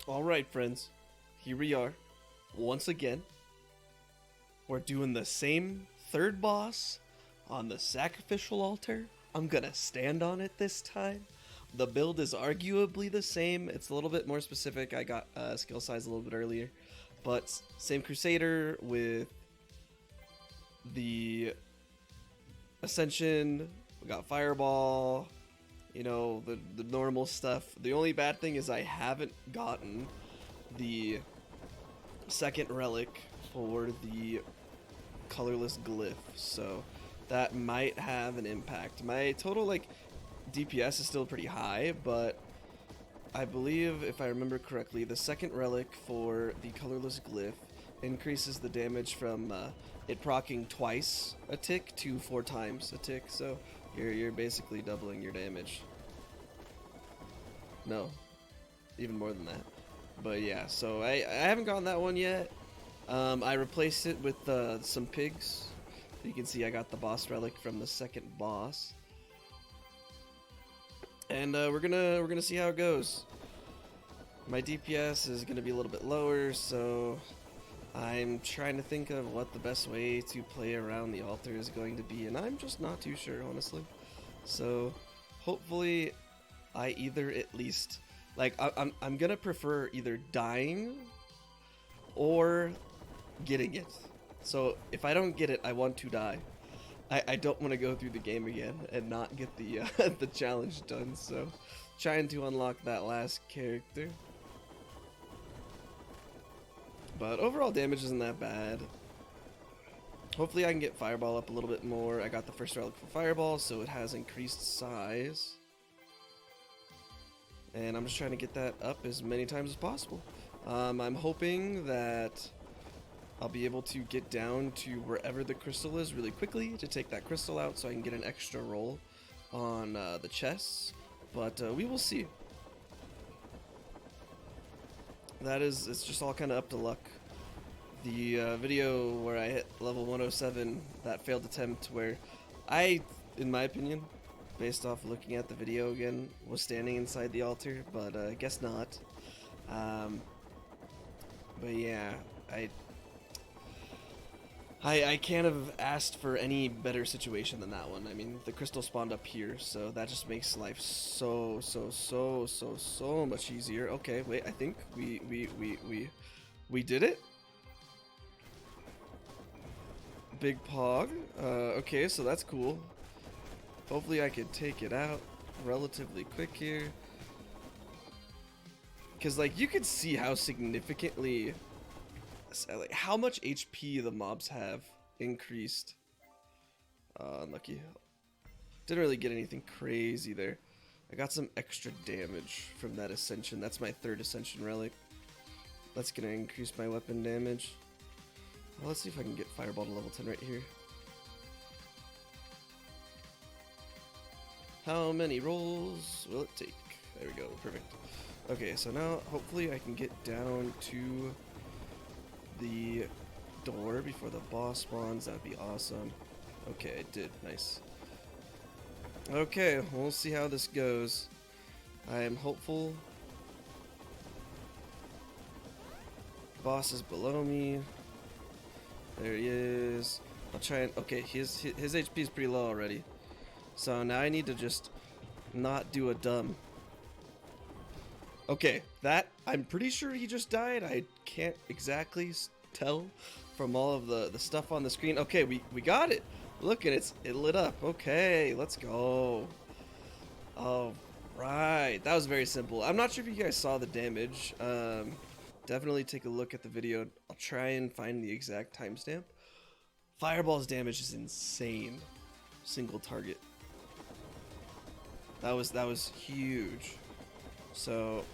Alright, friends. Here we are. Once again. We're doing the same third boss on the Sacrificial Altar. I'm gonna stand on it this time. The build is arguably the same. It's a little bit more specific. I got skill size a little bit earlier. But same Crusader with the Ascension. We got Fireball. You know, the normal stuff. The only bad thing is I haven't gotten the second relic for the colorless glyph, so that might have an impact. My total DPS is still pretty high, but I believe, if I remember correctly, the second relic for the colorless glyph increases the damage from it proccing twice a tick to 4 times a tick, so you're basically doubling your damage. No, even more than that. But yeah, so I haven't gotten that one yet. I replaced it with some pigs. You can see I got the boss relic from the second boss, and we're gonna see how it goes. My DPS is gonna be a little bit lower, so I'm trying to think of what the best way to play around the altar is going to be, and I'm just not too sure, honestly. So hopefully I either at least I'm gonna prefer either dying or getting it. So if I don't get it, I want to die. I don't want to go through the game again and not get the the challenge done. So trying to unlock that last character. But overall damage isn't that bad. Hopefully I can get Fireball up a little bit more. I got the first relic for Fireball, so it has increased size. And I'm just trying to get that up as many times as possible. I'm hoping that I'll be able to get down to wherever the crystal is really quickly to take that crystal out so I can get an extra roll on the chests. But we will see. It's just all kind of up to luck. The video where I hit level 107, that failed attempt where in my opinion, based off looking at the video again, was standing inside the altar, but I guess not. But yeah, I can't have asked for any better situation than that one. I mean, the crystal spawned up here, so that just makes life so much easier. Okay, wait, I think we did it. Big Pog. Okay, so that's cool. Hopefully I can take it out relatively quick here. Because, you can see how significantly, how much HP the mobs have increased. Unlucky. Didn't really get anything crazy there. I got some extra damage from that Ascension. That's my third Ascension relic. That's going to increase my weapon damage. Well, let's see if I can get Fireball to level 10 right here. How many rolls will it take? There we go, perfect. Okay, so now hopefully I can get down to the door before the boss spawns. That'd be awesome. Okay, I did. Nice. Okay, we'll see how this goes. I am hopeful. Boss is below me. There he is. I'll try and... Okay, his HP is pretty low already. So now I need to just not do a dumb. Okay, I'm pretty sure he just died. I can't exactly tell from all of the stuff on the screen. Okay, we got it. Look at it. It lit up. Okay, let's go. All right. That was very simple. I'm not sure if you guys saw the damage. Definitely take a look at the video. I'll try and find the exact timestamp. Fireball's damage is insane. Single target. That was huge. So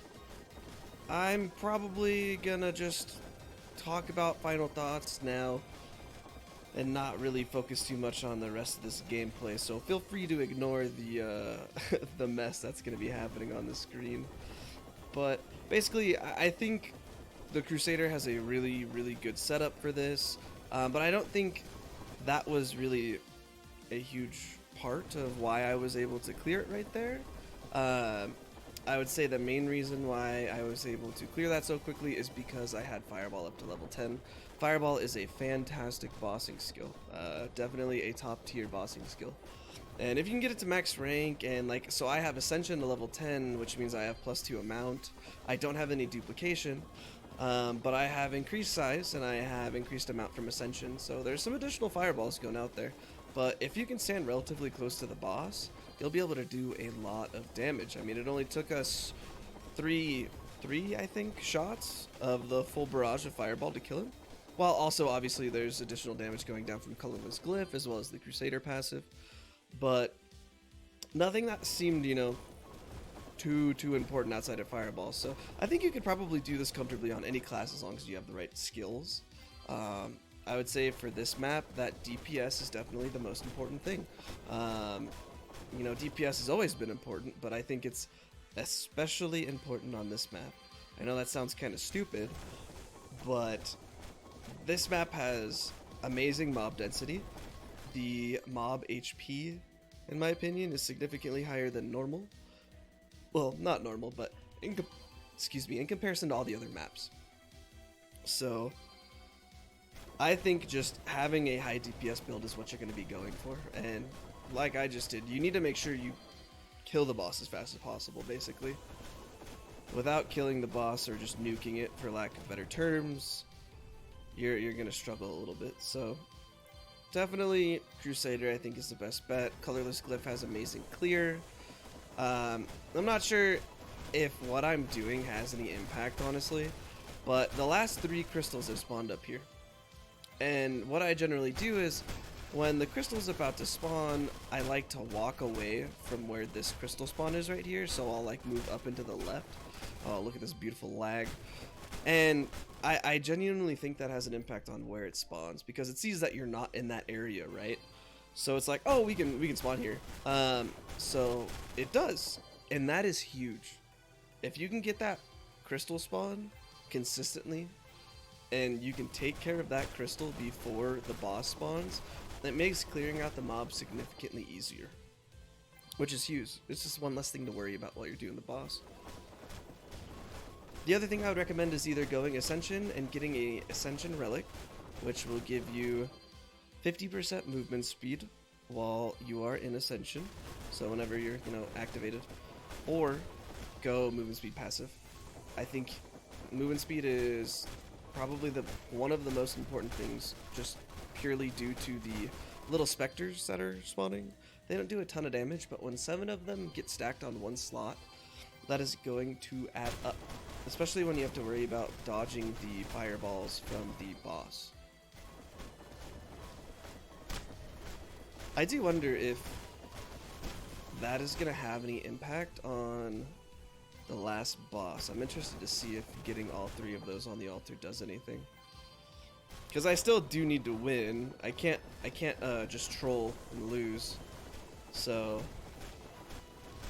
I'm probably gonna just talk about final thoughts now and not really focus too much on the rest of this gameplay. So feel free to ignore the the mess that's gonna be happening on the screen. But basically, I think the Crusader has a really good setup for this. But I don't think that was really a huge part of why I was able to clear it right there. I would say the main reason why I was able to clear that so quickly is because I had Fireball up to level 10. Fireball is a fantastic bossing skill, definitely a top tier bossing skill. And if you can get it to max rank, and like, so I have Ascension to level 10, which means I have +2 amount. I don't have any duplication, but I have increased size and I have increased amount from Ascension, so there's some additional fireballs going out there. But if you can stand relatively close to the boss, you'll be able to do a lot of damage. I mean, it only took us three I think shots of the full barrage of fireball to kill him. While also obviously there's additional damage going down from Colorless Glyph as well as the Crusader passive. But nothing that seemed, you know, too important outside of Fireball. So I think you could probably do this comfortably on any class as long as you have the right skills. I would say for this map that DPS is definitely the most important thing. You know, DPS has always been important, but I think it's especially important on this map. I know that sounds kind of stupid, but this map has amazing mob density. The mob HP, in my opinion, is significantly higher than normal. Well, not normal, but in comparison to all the other maps. So I think just having a high DPS build is what you're going to be going for. And like I just did, you need to make sure you kill the boss as fast as possible, basically. Without killing the boss or just nuking it, for lack of better terms, you're going to struggle a little bit. So definitely Crusader, I think, is the best bet. Colorless Glyph has amazing clear. I'm not sure if what I'm doing has any impact, honestly, but the last 3 crystals have spawned up here. And what I generally do is, when the crystal's about to spawn, I like to walk away from where this crystal spawn is right here, so I'll like move up into the left. Oh, look at this beautiful lag. And I genuinely think that has an impact on where it spawns, because it sees that you're not in that area, right? So it's like, oh, we can spawn here. So it does, and that is huge. If you can get that crystal spawn consistently, and you can take care of that crystal before the boss spawns, that makes clearing out the mob significantly easier, which is huge. It's just one less thing to worry about while you're doing the boss. The other thing I would recommend is either going Ascension and getting a Ascension Relic, which will give you 50% movement speed while you are in Ascension, so whenever you're, you know, activated, or go movement speed passive. I think movement speed is probably one of the most important things, just purely due to the little specters that are spawning. They don't do a ton of damage, but when 7 of them get stacked on one slot, that is going to add up, especially when you have to worry about dodging the fireballs from the boss. I do wonder if that is going to have any impact on the last boss. I'm interested to see if getting all 3 of those on the altar does anything, because I still do need to win. I can't just troll and lose. So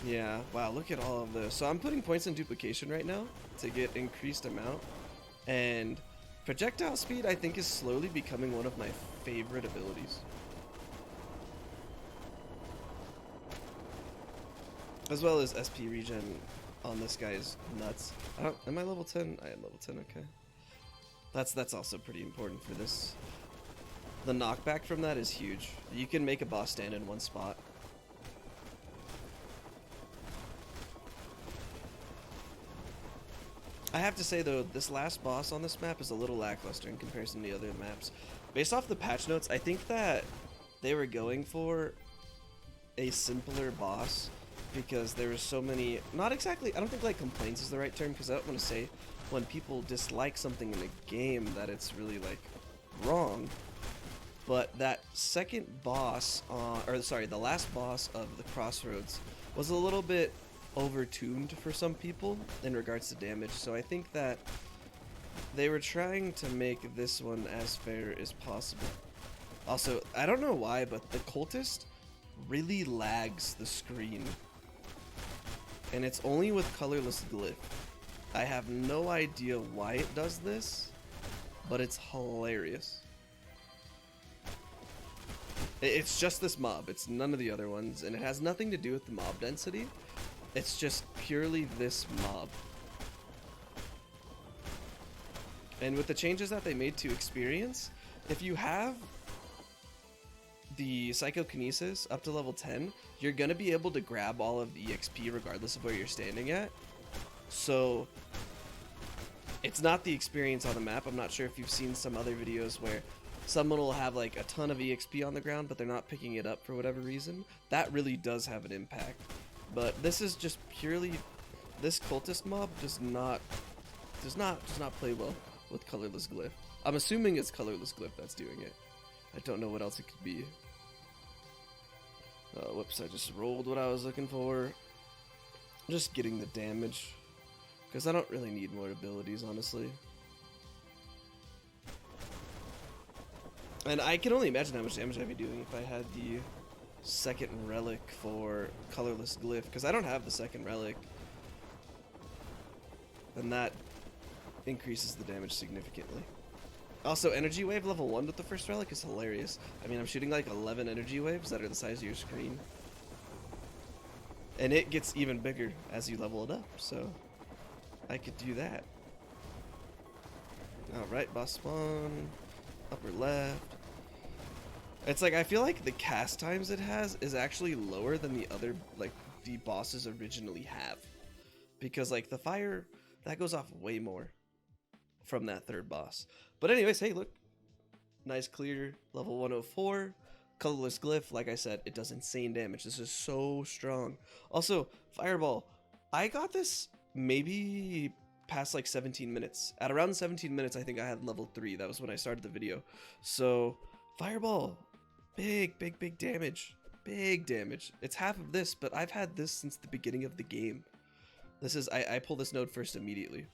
yeah, wow, look at all of this. So I'm putting points in duplication right now to get increased amount, and projectile speed I think is slowly becoming one of my favorite abilities. As well as SP regen on this guy is nuts. Am I level 10? I am level 10, okay. That's also pretty important for this. The knockback from that is huge. You can make a boss stand in one spot. I have to say though, this last boss on this map is a little lackluster in comparison to the other maps. Based off the patch notes, I think that they were going for a simpler boss, because there were so many, not exactly, I don't think like complaints is the right term, because I don't want to say when people dislike something in a game that it's really like wrong, but that second boss, the last boss of the Crossroads was a little bit over-tuned for some people in regards to damage, so I think that they were trying to make this one as fair as possible. Also, I don't know why, but the Cultist really lags the screen, and it's only with Colorless Glyph. I have no idea why it does this, but it's hilarious. It's just this mob, it's none of the other ones, and it has nothing to do with the mob density. It's just purely this mob. And with the changes that they made to experience, if you have the psychokinesis up to level 10, you're gonna be able to grab all of the EXP regardless of where you're standing at. So it's not the experience on the map. I'm not sure if you've seen some other videos where someone will have like a ton of EXP on the ground, but they're not picking it up for whatever reason. That really does have an impact. But this is just purely, this cultist mob does not play well with colorless glyph. I'm assuming it's colorless glyph that's doing it. I don't know what else it could be. Whoops, I just rolled what I was looking for. Just getting the damage, because I don't really need more abilities, honestly. And I can only imagine how much damage I'd be doing if I had the second relic for colorless glyph, because I don't have the second relic. And that increases the damage significantly. Also, energy wave level 1 with the first relic is hilarious. I mean, I'm shooting like 11 energy waves that are the size of your screen. And it gets even bigger as you level it up, so I could do that. Alright, boss spawn, upper left. It's like, I feel like the cast times it has is actually lower than the other, like, the bosses originally have. Because, like, the fire, that goes off way more from that third boss. But anyways, hey, look. Nice clear, level 104. Colorless glyph, like I said, it does insane damage. This is so strong. Also, fireball. I got this maybe past like 17 minutes. At around 17 minutes, I think I had level 3. That was when I started the video. So, fireball. Big damage. Big damage. It's half of this, but I've had this since the beginning of the game. This is, I pull this node first immediately.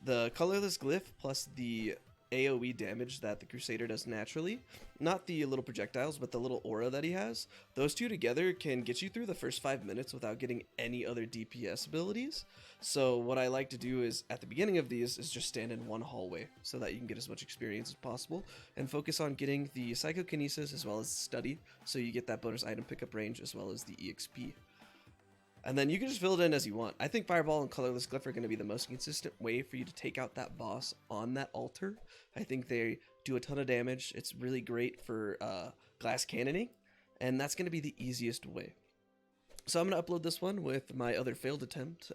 The colorless glyph plus the AoE damage that the Crusader does naturally, not the little projectiles, but the little aura that he has, those two together can get you through the first 5 minutes without getting any other DPS abilities. So what I like to do is, at the beginning of these, is just stand in one hallway so that you can get as much experience as possible, and focus on getting the psychokinesis as well as study, so you get that bonus item pickup range as well as the EXP. And then you can just fill it in as you want. I think Fireball and Colorless Glyph are going to be the most consistent way for you to take out that boss on that altar. I think they do a ton of damage. It's really great for glass cannoning, and that's going to be the easiest way. So I'm going to upload this one with my other failed attempt,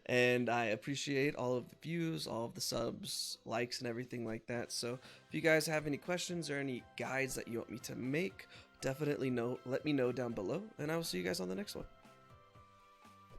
and I appreciate all of the views, all of the subs, likes, and everything like that. So if you guys have any questions or any guides that you want me to make, definitely let me know down below, and I will see you guys on the next one.